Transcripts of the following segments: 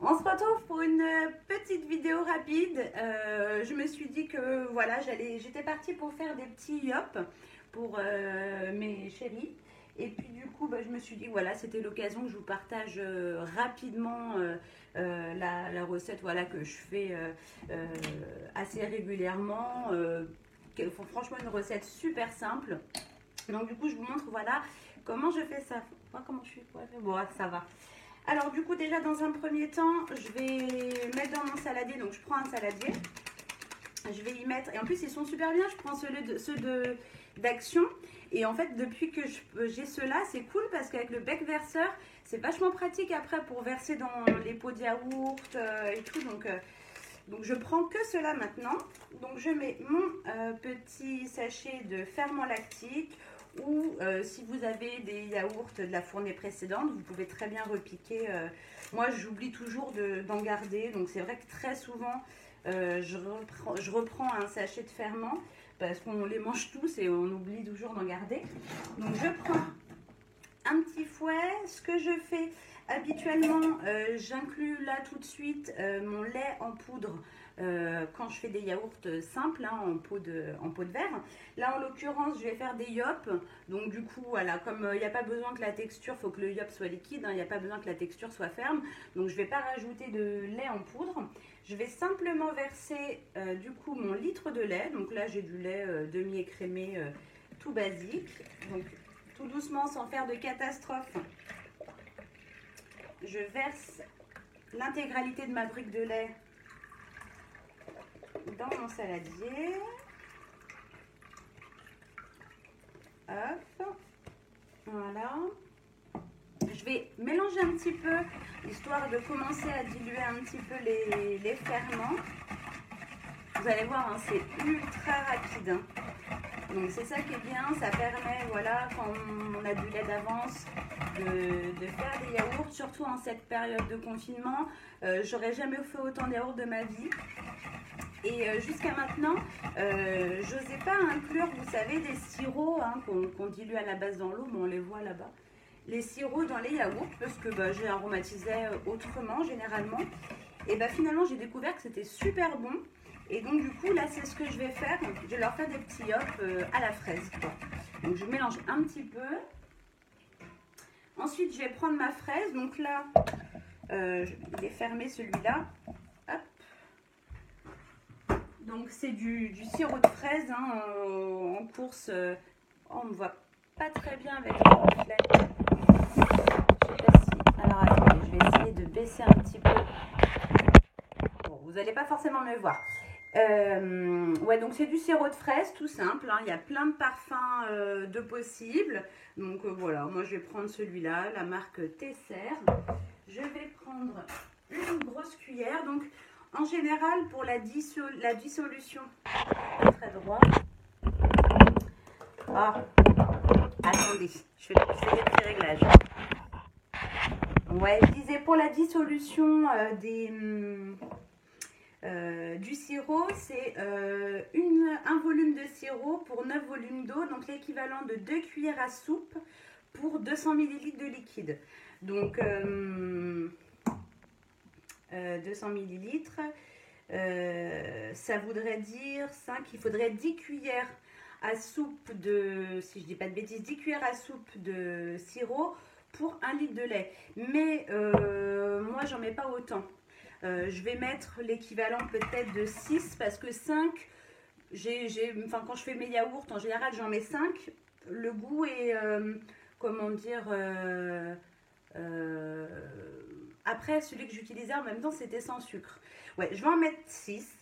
On se retrouve pour une petite vidéo rapide. Je me suis dit que voilà, j'étais partie pour faire des petits yop pour mes chéris. Et puis du coup, je me suis dit voilà, c'était l'occasion que je vous partage rapidement la recette voilà, que je fais assez régulièrement. Franchement, une recette super simple. Donc du coup, je vous montre voilà comment je fais ça. Comment je suis. Bon, ça va. Alors du coup déjà dans un premier temps je vais mettre dans mon saladier, donc je prends un saladier, je vais y mettre, et en plus ils sont super bien, je prends ceux d'Action, et en fait depuis que j'ai ceux-là c'est cool parce qu'avec le bec verseur c'est vachement pratique après pour verser dans les pots de yaourt et tout, donc je prends que cela maintenant. Donc je mets mon petit sachet de ferment lactique, ou si vous avez des yaourts de la fournée précédente, vous pouvez très bien repiquer. Moi j'oublie toujours d'en garder, donc c'est vrai que très souvent je reprends un sachet de ferment parce qu'on les mange tous et on oublie toujours d'en garder. Donc je prends un petit fouet. Ce que je fais habituellement, j'inclus là tout de suite mon lait en poudre quand je fais des yaourts simples en pot de verre. Là en l'occurrence je vais faire des yop, donc du coup voilà, comme il n'y a pas besoin que la texture, il faut que le yop soit liquide, il n'y a pas besoin que la texture soit ferme, donc je ne vais pas rajouter de lait en poudre. Je vais simplement verser du coup mon litre de lait, donc là j'ai du lait demi-écrémé tout basique, donc tout doucement sans faire de catastrophe. Je verse l'intégralité de ma brique de lait dans mon saladier. Hop, voilà. Je vais mélanger un petit peu, histoire de commencer à diluer un petit peu les ferments. Vous allez voir, hein, c'est ultra rapide. Hein. Donc c'est ça qui est bien, ça permet, voilà, quand on a du lait d'avance, de faire des yaourts, surtout en cette période de confinement. J'aurais jamais fait autant de yaourts de ma vie. Et jusqu'à maintenant, j'osais pas inclure, vous savez, des sirops hein, qu'on dilue à la base dans l'eau, mais on les voit là-bas. Les sirops dans les yaourts, parce que je les aromatisais autrement, généralement. Et finalement, j'ai découvert que c'était super bon. Et donc du coup là c'est ce que je vais faire, je vais leur faire des petits yop à la fraise quoi. Donc je mélange un petit peu. Ensuite je vais prendre ma fraise, donc là je vais fermer celui-là. Donc c'est du sirop de fraise hein, en course. On ne voit pas très bien avec le reflet. Je sais pas si... Alors attendez, je vais essayer de baisser un petit peu. Bon, vous n'allez pas forcément me voir. Ouais, donc c'est du sirop de fraise tout simple, hein. Il y a plein de parfums de possibles, donc voilà, moi je vais prendre celui-là, la marque Tesser. Je vais prendre une grosse cuillère, donc en général pour la dissolution, très droit. Attendez, je fais des petits réglages. Ouais, je disais pour la dissolution du sirop, c'est un volume de sirop pour 9 volumes d'eau, donc l'équivalent de 2 cuillères à soupe pour 200 ml de liquide. Donc 200 ml, ça voudrait dire il faudrait 10 cuillères à soupe de, si je dis pas de bêtises, 10 cuillères à soupe de sirop pour 1 litre de lait. Mais moi j'en mets pas autant. Je vais mettre l'équivalent peut-être de 6 parce que 5, quand je fais mes yaourts, en général j'en mets 5. Le goût est, comment dire, après celui que j'utilisais en même temps c'était sans sucre. Ouais, je vais en mettre 6.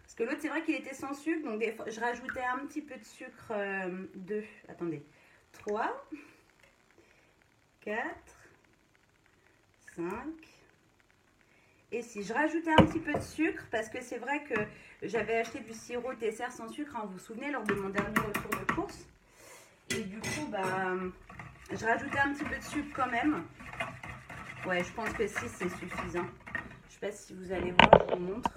Parce que l'autre c'est vrai qu'il était sans sucre, donc des fois, je rajoutais un petit peu de sucre, 3, 4, 5 et si je rajoutais un petit peu de sucre, parce que c'est vrai que j'avais acheté du sirop Tesser sans sucre, hein, vous vous souvenez, lors de mon dernier retour de course, et du coup je rajoutais un petit peu de sucre quand même. Ouais, je pense que 6 c'est suffisant. Je sais pas si vous allez voir, je vous montre.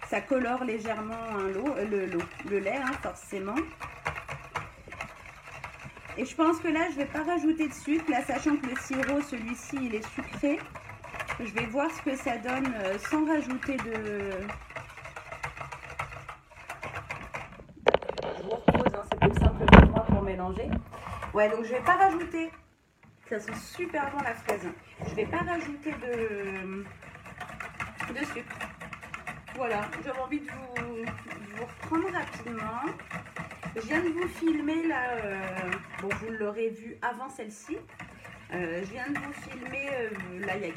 Ça colore légèrement hein, le lait, hein, forcément. Et je pense que là, je ne vais pas rajouter de sucre. Là, sachant que le sirop, celui-ci, il est sucré. Je vais voir ce que ça donne sans rajouter de... Je vous repose, hein, c'est plus simple pour moi pour mélanger. Ouais, donc je ne vais pas rajouter. Ça sent super bon la fraise. Je ne vais pas rajouter de sucre. Voilà, j'avais envie de vous reprendre rapidement. Je viens de vous filmer là, bon vous l'aurez vu avant celle-ci. Je viens de vous filmer là il y a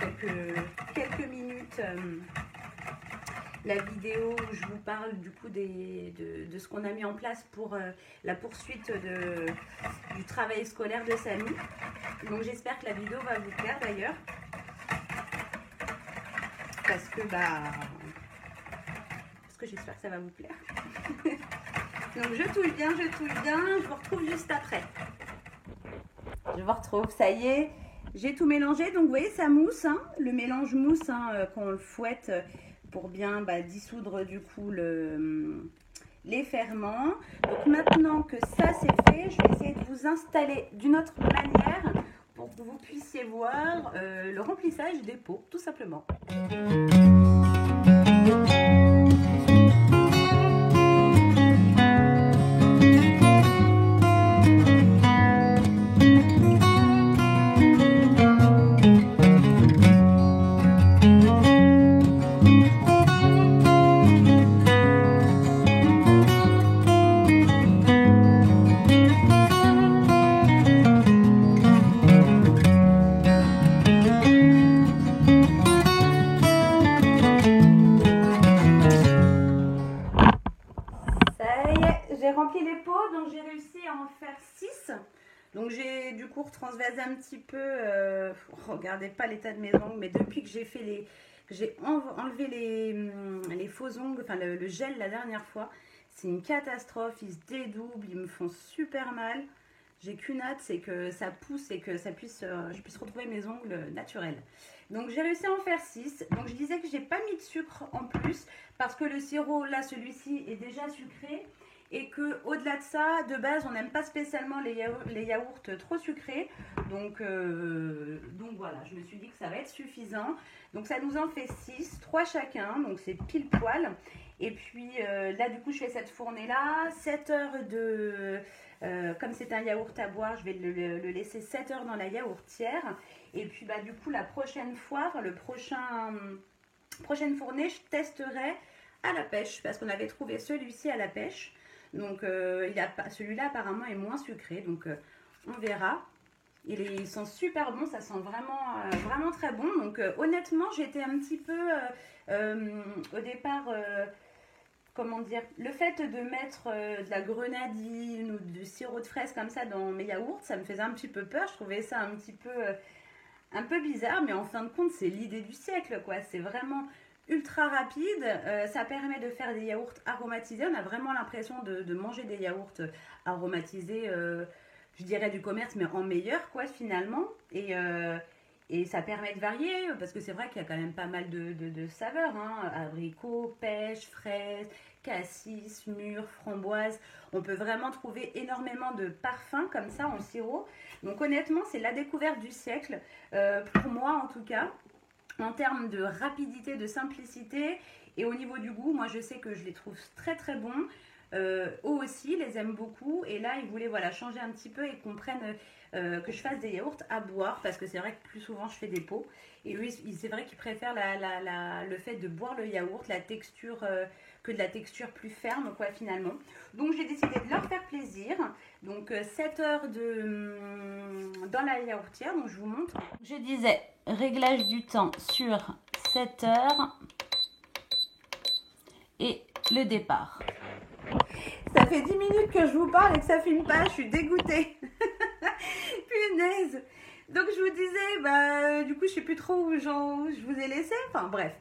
quelques minutes la vidéo où je vous parle du coup de ce qu'on a mis en place pour la poursuite du travail scolaire de Samy. Donc j'espère que la vidéo va vous plaire d'ailleurs. Parce que j'espère que ça va vous plaire. Donc je touille bien, je vous retrouve juste après. Je vous retrouve, ça y est, j'ai tout mélangé. Donc vous voyez, ça mousse, hein, le mélange mousse, hein, qu'on le fouette pour bien dissoudre du coup les ferments. Donc maintenant que ça c'est fait, je vais essayer de vous installer d'une autre manière pour que vous puissiez voir le remplissage des pots, tout simplement. J'ai rempli les pots, donc j'ai réussi à en faire 6. Donc j'ai du coup retransvasé un petit peu, regardez pas l'état de mes ongles, mais depuis que j'ai fait j'ai enlevé les faux ongles, enfin le gel la dernière fois, c'est une catastrophe, ils se dédoublent, ils me font super mal. J'ai qu'une hâte, c'est que ça pousse et que je puisse retrouver mes ongles naturels. Donc j'ai réussi à en faire 6. Donc je disais que j'ai pas mis de sucre en plus parce que le sirop, là celui-ci est déjà sucré. Et que au-delà de ça, de base, on n'aime pas spécialement les yaourts trop sucrés. Donc voilà, je me suis dit que ça va être suffisant. Donc ça nous en fait 6, 3 chacun, donc c'est pile poil. Et puis là, du coup, je fais cette fournée-là, 7 heures de... comme c'est un yaourt à boire, je vais le laisser 7 heures dans la yaourtière. Et puis du coup, la prochaine fois, enfin, prochaine fournée, je testerai à la pêche. Parce qu'on avait trouvé celui-ci à la pêche. Donc celui-là apparemment est moins sucré, donc on verra. Ils sont super bons, ça sent vraiment très bon. Donc honnêtement, j'étais un petit peu au départ, comment dire, le fait de mettre de la grenadine ou du sirop de fraise comme ça dans mes yaourts, ça me faisait un petit peu peur. Je trouvais ça un petit peu bizarre, mais en fin de compte, c'est l'idée du siècle, quoi. C'est vraiment ultra rapide, ça permet de faire des yaourts aromatisés. On a vraiment l'impression de manger des yaourts aromatisés, je dirais du commerce, mais en meilleur quoi finalement. Et ça permet de varier, parce que c'est vrai qu'il y a quand même pas mal de saveurs, hein. Abricots, pêche, fraises, cassis, mûres, framboises. On peut vraiment trouver énormément de parfums comme ça en sirop. Donc honnêtement, c'est la découverte du siècle, pour moi en tout cas. En termes de rapidité, de simplicité et au niveau du goût, moi je sais que je les trouve très très bons. Eux aussi les aiment beaucoup et là ils voulaient changer un petit peu et qu'on prenne que je fasse des yaourts à boire parce que c'est vrai que plus souvent je fais des pots et eux c'est vrai qu'ils préfèrent le fait de boire le yaourt, la texture que de la texture plus ferme quoi finalement. Donc j'ai décidé de leur faire plaisir. Donc 7 heures dans la yaourtière, donc je vous montre. Je disais réglage du temps sur 7 heures et le départ. Ça fait 10 minutes que je vous parle et que ça filme pas, je suis dégoûtée. Punaise. Donc je vous disais, du coup je sais plus trop où je vous ai laissé. Enfin bref,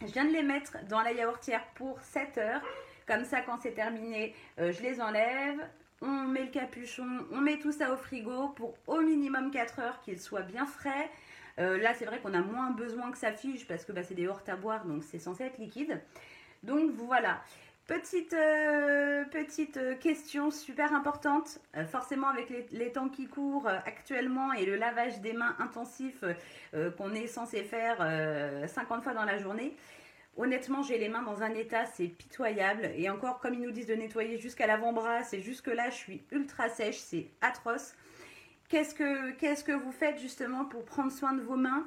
je viens de les mettre dans la yaourtière pour 7 heures. Comme ça quand c'est terminé, je les enlève. On met le capuchon, on met tout ça au frigo pour au minimum 4 heures qu'ils soient bien frais. Là c'est vrai qu'on a moins besoin que ça fige parce que c'est des yaourts à boire donc c'est censé être liquide. Donc voilà. Petite question super importante, forcément avec les temps qui courent actuellement et le lavage des mains intensif qu'on est censé faire 50 fois dans la journée. Honnêtement, j'ai les mains dans un état, c'est pitoyable. Et encore, comme ils nous disent de nettoyer jusqu'à l'avant-bras, c'est jusque là, je suis ultra sèche, c'est atroce. Qu'est-ce que vous faites justement pour prendre soin de vos mains,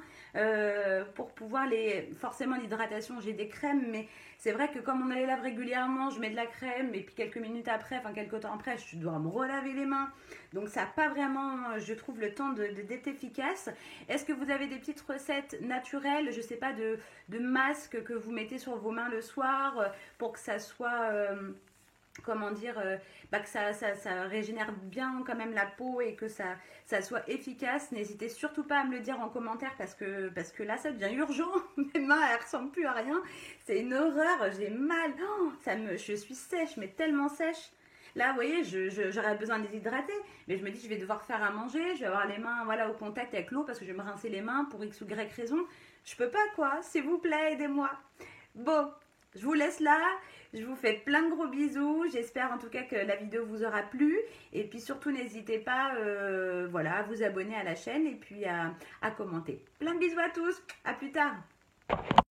pour pouvoir les... Forcément l'hydratation, j'ai des crèmes, mais c'est vrai que comme on les lave régulièrement, je mets de la crème et puis quelques minutes après, enfin quelques temps après, je dois me relaver les mains. Donc ça n'a pas vraiment, je trouve, le temps d'être efficace. Est-ce que vous avez des petites recettes naturelles, je sais pas, de masques que vous mettez sur vos mains le soir pour que ça soit... comment dire, que ça régénère bien quand même la peau et que ça soit efficace. N'hésitez surtout pas à me le dire en commentaire parce que là ça devient urgent. Mes mains elles ressemblent plus à rien. C'est une horreur, j'ai mal. Oh, je suis sèche, mais tellement sèche. Là, vous voyez, j'aurais besoin de les hydrater, mais je me dis je vais devoir faire à manger, je vais avoir les mains voilà, au contact avec l'eau parce que je vais me rincer les mains pour X ou Y raison. Je peux pas quoi, s'il vous plaît, aidez-moi. Bon, je vous laisse là, je vous fais plein de gros bisous, j'espère en tout cas que la vidéo vous aura plu et puis surtout n'hésitez pas voilà, à vous abonner à la chaîne et puis à commenter. Plein de bisous à tous, à plus tard.